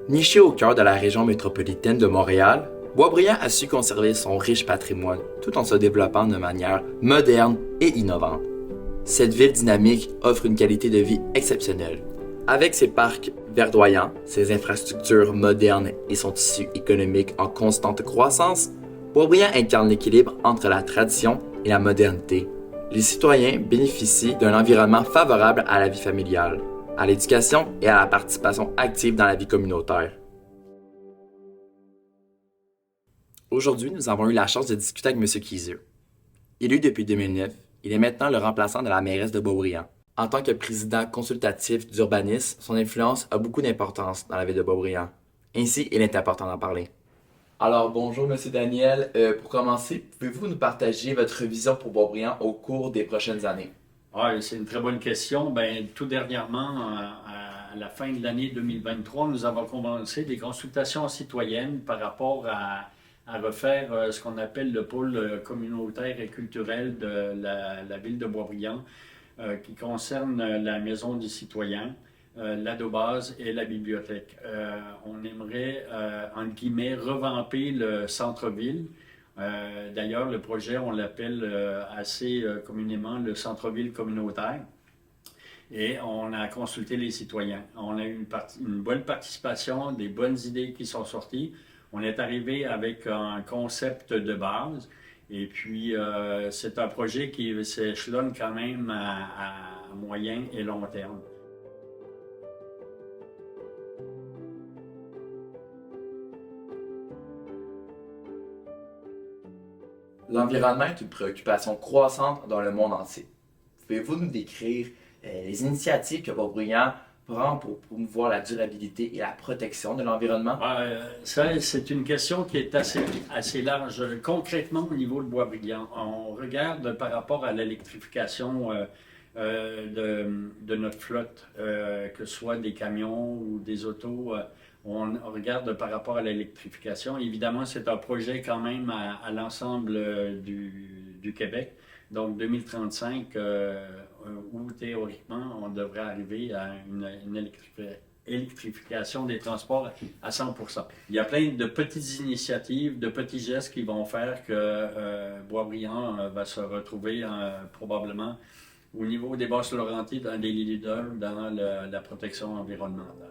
Niché au cœur de la région métropolitaine de Montréal, Boisbriand a su conserver son riche patrimoine tout en se développant de manière moderne et innovante. Cette ville dynamique offre une qualité de vie exceptionnelle. Avec ses parcs verdoyants, ses infrastructures modernes et son tissu économique en constante croissance, Boisbriand incarne l'équilibre entre la tradition et la modernité. Les citoyens bénéficient d'un environnement favorable à la vie familiale, à l'éducation et à la participation active dans la vie communautaire. Aujourd'hui, nous avons eu la chance de discuter avec M. Kiesieux. Élu depuis 2009, il est maintenant le remplaçant de la mairesse de Boisbriand. En tant que président consultatif d'urbanisme, son influence a beaucoup d'importance dans la ville de Boisbriand. Ainsi, il est important d'en parler. Alors, bonjour M. Daniel. Pour commencer, pouvez-vous nous partager votre vision pour Boisbriand au cours des prochaines années? C'est une très bonne question. Tout dernièrement, à la fin de l'année 2023, nous avons commencé des consultations citoyennes par rapport à refaire ce qu'on appelle le pôle communautaire et culturel de la ville de Boisbriand, qui concerne la maison du citoyen, l'adobase et la bibliothèque. On aimerait, entre guillemets, revamper le centre-ville. D'ailleurs, le projet, on l'appelle assez communément le centre-ville communautaire. Et on a consulté les citoyens. On a eu une bonne participation, des bonnes idées qui sont sorties. On est arrivé avec un concept de base. Et puis, c'est un projet qui s'échelonne quand même à moyen et long terme. L'environnement est une préoccupation croissante dans le monde entier. Pouvez-vous nous décrire les initiatives que Boisbriand prend pour promouvoir la durabilité et la protection de l'environnement? Ça, c'est une question qui est assez large. Concrètement, au niveau de Boisbriand, on regarde par rapport à l'électrification de notre flotte, que ce soit des camions ou des autos. On regarde par rapport à l'électrification. Évidemment, c'est un projet quand même à l'ensemble du Québec. Donc 2035, où théoriquement, on devrait arriver à une électrification des transports à 100%. Il y a plein de petites initiatives, de petits gestes qui vont faire que Boisbriand va se retrouver probablement au niveau des Basses-Laurentides dans des leaders dans la protection environnementale.